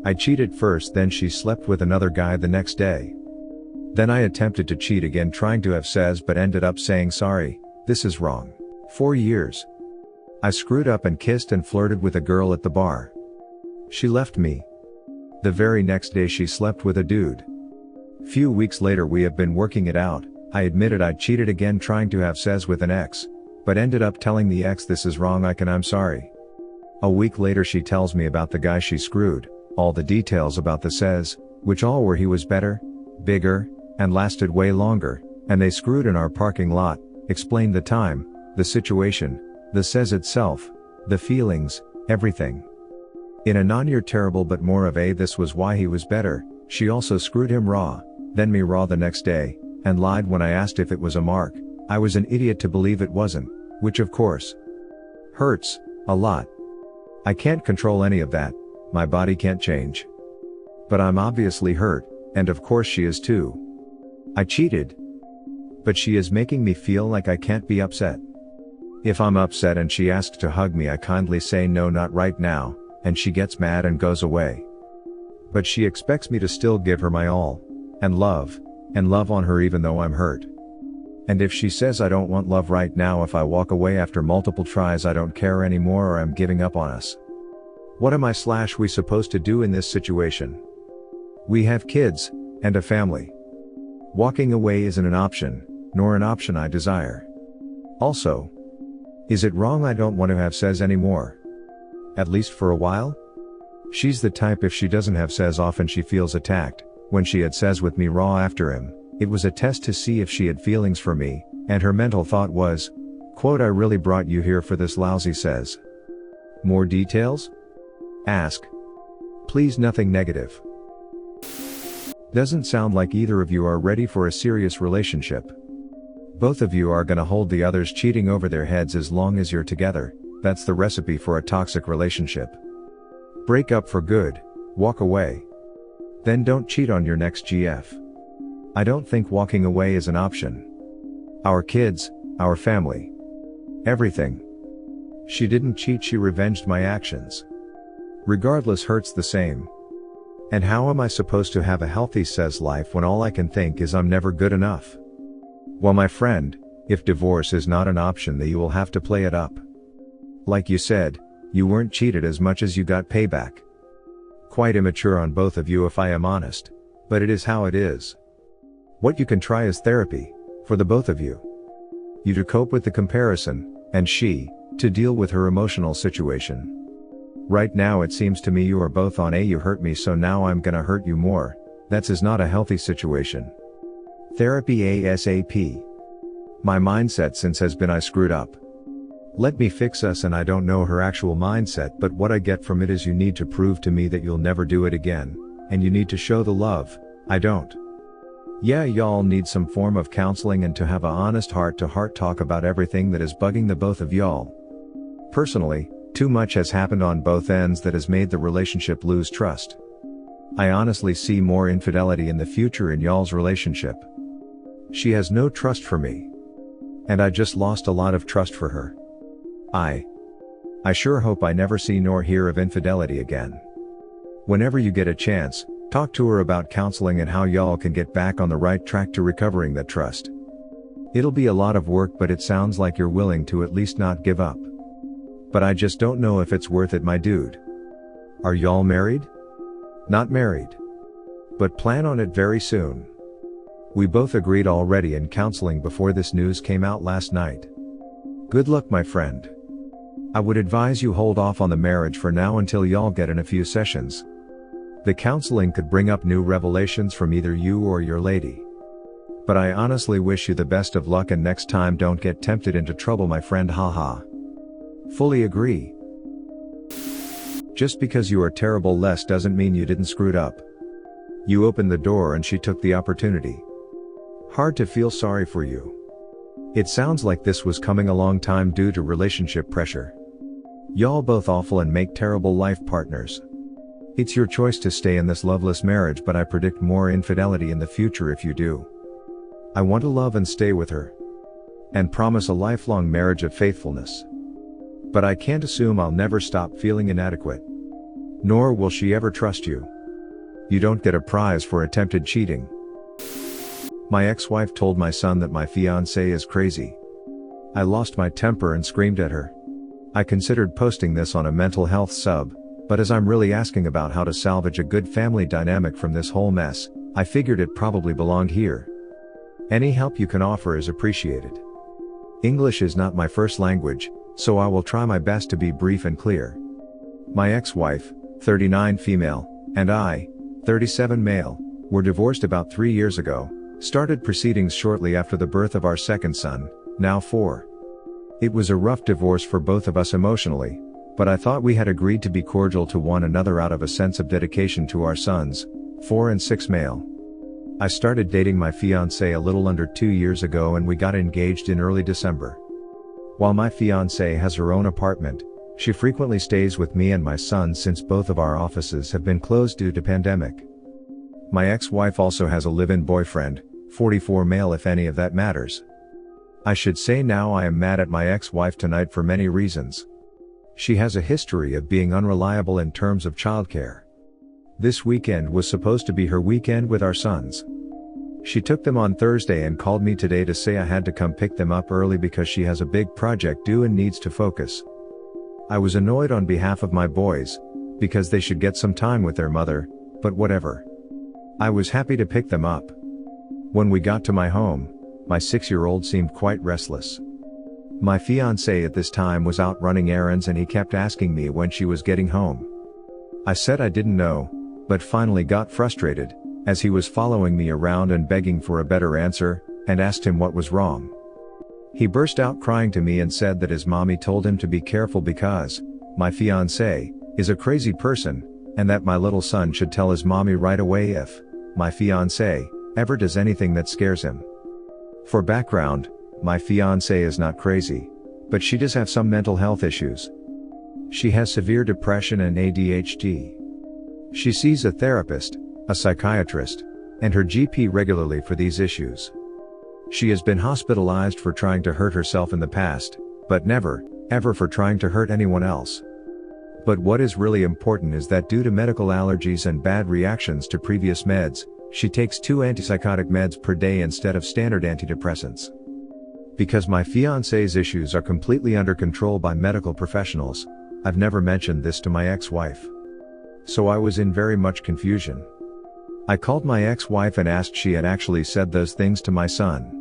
I cheated first, then she slept with another guy the next day. Then I attempted to cheat again, trying to have sex, but ended up saying sorry, this is wrong. 4 years. I screwed up and kissed and flirted with a girl at the bar. She left me. The very next day she slept with a dude. Few weeks later we have been working it out. I admitted I cheated again, trying to have sex with an ex, but ended up telling the ex this is wrong, I'm sorry. A week later she tells me about the guy she screwed, all the details about the sex, which all were he was better, bigger, and lasted way longer, and they screwed in our parking lot, explained the time, the situation, the sex itself, the feelings, everything. In a non-you're terrible but more of a this was why he was better. She also screwed him raw, then me raw the next day, and lied when I asked if it was a mark. I was an idiot to believe it wasn't, which of course hurts a lot. I can't control any of that, my body can't change. But I'm obviously hurt, and of course she is too. I cheated. But she is making me feel like I can't be upset. If I'm upset and she asks to hug me, I kindly say no, not right now, and she gets mad and goes away. But she expects me to still give her my all, and love on her even though I'm hurt. And if she says I don't want love right now, if I walk away after multiple tries, I don't care anymore or I'm giving up on us. What am we supposed to do in this situation? We have kids, and a family. Walking away isn't an option, nor an option I desire. Also, is it wrong I don't want to have sex anymore? At least for a while? She's the type if she doesn't have sex often she feels attacked. When she had sex with me raw after him, it was a test to see if she had feelings for me, and her mental thought was, quote, I really brought you here for this lousy sex. More details? Ask. Please, nothing negative. Doesn't sound like either of you are ready for a serious relationship. Both of you are gonna hold the others cheating over their heads as long as you're together. That's the recipe for a toxic relationship. Break up for good, walk away. Then don't cheat on your next GF. I don't think walking away is an option. Our kids, our family. Everything. She didn't cheat, she revenged my actions. Regardless hurts the same. And how am I supposed to have a healthy sex life when all I can think is I'm never good enough? Well, my friend, if divorce is not an option, then you will have to play it up. Like you said, you weren't cheated as much as you got payback. Quite immature on both of you if I am honest, but it is how it is. What you can try is therapy, for the both of you. You to cope with the comparison, and she, to deal with her emotional situation. Right now it seems to me you are both on a you hurt me so now I'm gonna hurt you more. That is not a healthy situation. Therapy ASAP. My mindset since has been I screwed up. Let me fix us, and I don't know her actual mindset, but what I get from it is you need to prove to me that you'll never do it again, and you need to show the love. I don't. Yeah, y'all need some form of counseling and to have a honest heart-to-heart talk about everything that is bugging the both of y'all. Personally, too much has happened on both ends that has made the relationship lose trust. I honestly see more infidelity in the future in y'all's relationship. She has no trust for me. And I just lost a lot of trust for her. I sure hope I never see nor hear of infidelity again. Whenever you get a chance, talk to her about counseling and how y'all can get back on the right track to recovering that trust. It'll be a lot of work, but it sounds like you're willing to at least not give up. But I just don't know if it's worth it, my dude. Are y'all married? Not married. But plan on it very soon. We both agreed already in counseling before this news came out last night. Good luck, my friend. I would advise you hold off on the marriage for now until y'all get in a few sessions. The counseling could bring up new revelations from either you or your lady. But I honestly wish you the best of luck, and next time don't get tempted into trouble, my friend, haha. Fully agree. Just because you are terrible less doesn't mean you didn't screwed up. You opened the door and she took the opportunity. Hard to feel sorry for you. It sounds like this was coming a long time due to relationship pressure. Y'all both awful and make terrible life partners. It's your choice to stay in this loveless marriage, but I predict more infidelity in the future if you do. I want to love and stay with her. And promise a lifelong marriage of faithfulness. But I can't assume I'll never stop feeling inadequate. Nor will she ever trust you. You don't get a prize for attempted cheating. My ex-wife told my son that my fiancée is crazy. I lost my temper and screamed at her. I considered posting this on a mental health sub, but as I'm really asking about how to salvage a good family dynamic from this whole mess, I figured it probably belonged here. Any help you can offer is appreciated. English is not my first language, so I will try my best to be brief and clear. My ex-wife, 39 female, and I, 37 male, were divorced about 3 years ago, started proceedings shortly after the birth of our second son, now 4. It was a rough divorce for both of us emotionally, but I thought we had agreed to be cordial to one another out of a sense of dedication to our sons, 4 and 6 male. I started dating my fiancée a little under 2 years ago and we got engaged in early December. While my fiancée has her own apartment, she frequently stays with me and my son since both of our offices have been closed due to pandemic. My ex-wife also has a live-in boyfriend, 44 male if any of that matters. I should say now I am mad at my ex-wife tonight for many reasons. She has a history of being unreliable in terms of childcare. This weekend was supposed to be her weekend with our sons. She took them on Thursday and called me today to say I had to come pick them up early because she has a big project due and needs to focus. I was annoyed on behalf of my boys, because they should get some time with their mother, but whatever. I was happy to pick them up. When we got to my home, my 6-year-old seemed quite restless. My fiancé at this time was out running errands and he kept asking me when she was getting home. I said I didn't know, but finally got frustrated, as he was following me around and begging for a better answer, and asked him what was wrong. He burst out crying to me and said that his mommy told him to be careful because my fiancé is a crazy person, and that my little son should tell his mommy right away if my fiancé ever does anything that scares him. For background, my fiancé is not crazy, but she does have some mental health issues. She has severe depression and ADHD. She sees a therapist, a psychiatrist, and her GP regularly for these issues. She has been hospitalized for trying to hurt herself in the past, but never, ever for trying to hurt anyone else. But what is really important is that due to medical allergies and bad reactions to previous meds, she takes 2 antipsychotic meds per day instead of standard antidepressants. Because my fiancé's issues are completely under control by medical professionals, I've never mentioned this to my ex-wife. So I was in very much confusion. I called my ex-wife and asked she had actually said those things to my son.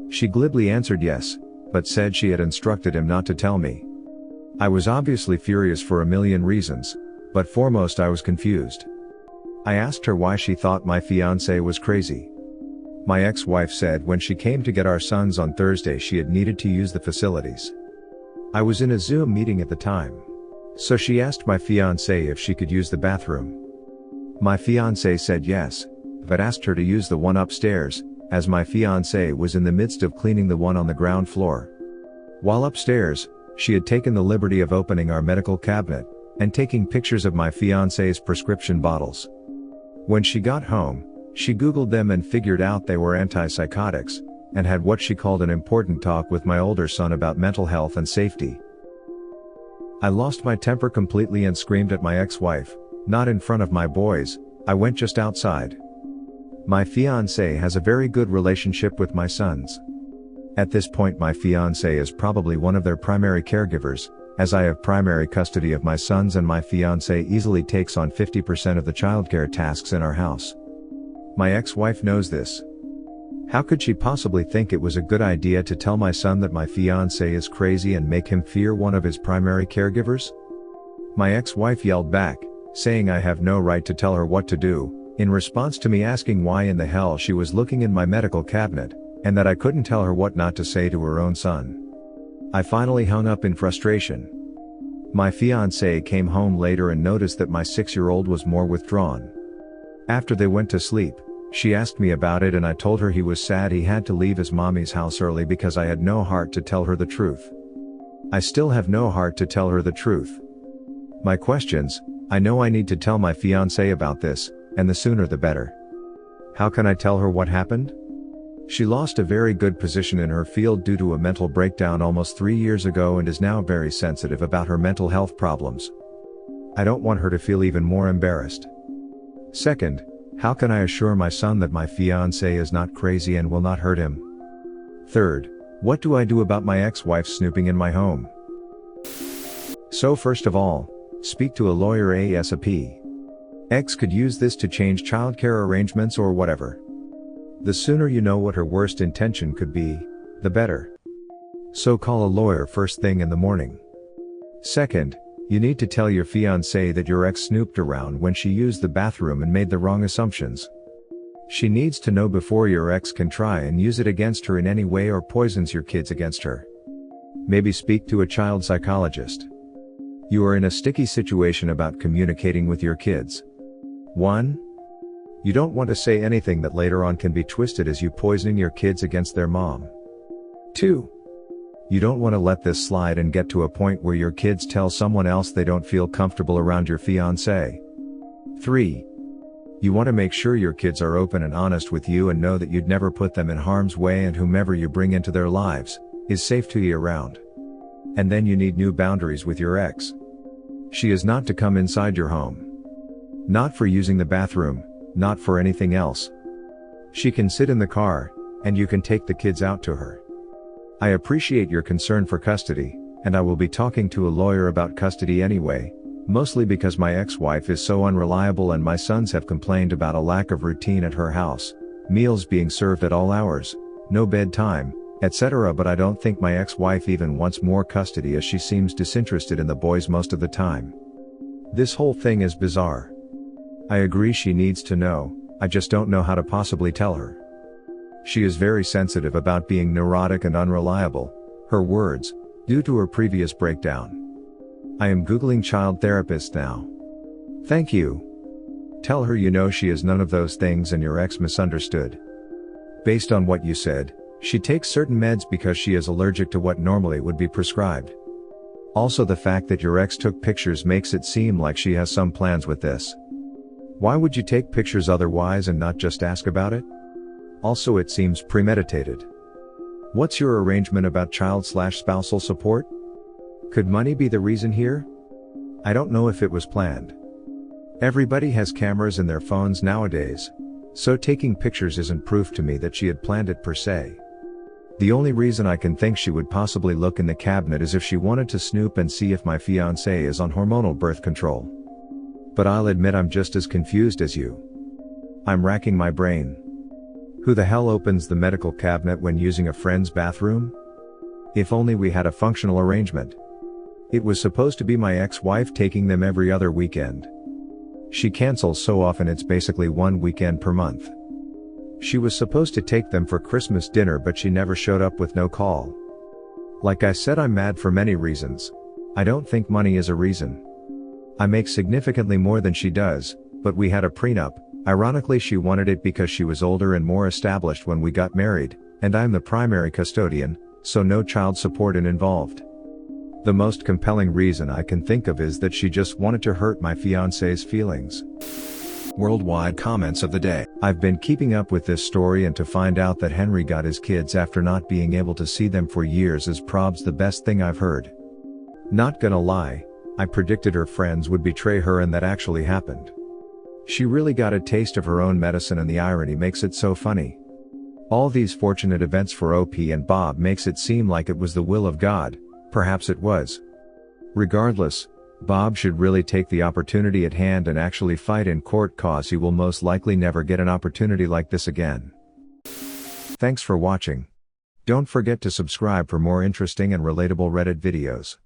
She glibly answered yes, but said she had instructed him not to tell me. I was obviously furious for a million reasons, but foremost I was confused. I asked her why she thought my fiancé was crazy. My ex-wife said when she came to get our sons on Thursday she had needed to use the facilities. I was in a Zoom meeting at the time. So she asked my fiancé if she could use the bathroom. My fiancé said yes, but asked her to use the one upstairs, as my fiancé was in the midst of cleaning the one on the ground floor. While upstairs, she had taken the liberty of opening our medical cabinet, and taking pictures of my fiancé's prescription bottles. When she got home, she Googled them and figured out they were antipsychotics, and had what she called an important talk with my older son about mental health and safety. I lost my temper completely and screamed at my ex-wife, not in front of my boys, I went just outside. My fiancé has a very good relationship with my sons. At this point my fiancé is probably one of their primary caregivers, as I have primary custody of my sons and my fiancé easily takes on 50% of the childcare tasks in our house. My ex-wife knows this. How could she possibly think it was a good idea to tell my son that my fiancé is crazy and make him fear one of his primary caregivers? My ex-wife yelled back, saying I have no right to tell her what to do, in response to me asking why in the hell she was looking in my medical cabinet, and that I couldn't tell her what not to say to her own son. I finally hung up in frustration. My fiancé came home later and noticed that my 6-year-old was more withdrawn. After they went to sleep, she asked me about it and I told her he was sad he had to leave his mommy's house early because I had no heart to tell her the truth. I still have no heart to tell her the truth. My questions: I know I need to tell my fiancé about this, and the sooner the better. How can I tell her what happened? She lost a very good position in her field due to a mental breakdown almost 3 years ago and is now very sensitive about her mental health problems. I don't want her to feel even more embarrassed. Second, how can I assure my son that my fiancée is not crazy and will not hurt him? Third, what do I do about my ex-wife snooping in my home? So first of all, speak to a lawyer ASAP. Ex could use this to change childcare arrangements or whatever. The sooner you know what her worst intention could be, the better. So call a lawyer first thing in the morning. Second, you need to tell your fiancée that your ex snooped around when she used the bathroom and made the wrong assumptions. She needs to know before your ex can try and use it against her in any way or poisons your kids against her. Maybe speak to a child psychologist. You are in a sticky situation about communicating with your kids. 1. You don't want to say anything that later on can be twisted as you poisoning your kids against their mom. 2. You don't want to let this slide and get to a point where your kids tell someone else they don't feel comfortable around your fiancé. 3. You want to make sure your kids are open and honest with you and know that you'd never put them in harm's way and whomever you bring into their lives is safe to be around. And then you need new boundaries with your ex. She is not to come inside your home. Not for using the bathroom, not for anything else. She can sit in the car, and you can take the kids out to her. I appreciate your concern for custody, and I will be talking to a lawyer about custody anyway, mostly because my ex-wife is so unreliable and my sons have complained about a lack of routine at her house, meals being served at all hours, no bedtime, etc. But I don't think my ex-wife even wants more custody as she seems disinterested in the boys most of the time. This whole thing is bizarre. I agree she needs to know, I just don't know how to possibly tell her. She is very sensitive about being neurotic and unreliable, her words, due to her previous breakdown. I am Googling child therapist now. Thank you. Tell her you know she is none of those things and your ex misunderstood. Based on what you said, she takes certain meds because she is allergic to what normally would be prescribed. Also, the fact that your ex took pictures makes it seem like she has some plans with this. Why would you take pictures otherwise and not just ask about it? Also, it seems premeditated. What's your arrangement about child/spousal support? Could money be the reason here? I don't know if it was planned. Everybody has cameras in their phones nowadays, so taking pictures isn't proof to me that she had planned it per se. The only reason I can think she would possibly look in the cabinet is if she wanted to snoop and see if my fiancé is on hormonal birth control. But I'll admit I'm just as confused as you. I'm racking my brain. Who the hell opens the medical cabinet when using a friend's bathroom? If only we had a functional arrangement. It was supposed to be my ex-wife taking them every other weekend. She cancels so often it's basically one weekend per month. She was supposed to take them for Christmas dinner but she never showed up with no call. Like I said, I'm mad for many reasons. I don't think money is a reason. I make significantly more than she does, but we had a prenup. Ironically, she wanted it because she was older and more established when we got married, and I'm the primary custodian, so no child support involved. The most compelling reason I can think of is that she just wanted to hurt my fiancé's feelings. Worldwide comments of the day. I've been keeping up with this story, and to find out that Henry got his kids after not being able to see them for years is probs the best thing I've heard. Not gonna lie, I predicted her friends would betray her and that actually happened. She really got a taste of her own medicine and the irony makes it so funny. All these fortunate events for OP and Bob makes it seem like it was the will of God, perhaps it was. Regardless, Bob should really take the opportunity at hand and actually fight in court, cause he will most likely never get an opportunity like this again. Thanks for watching. Don't forget to subscribe for more interesting and relatable Reddit videos.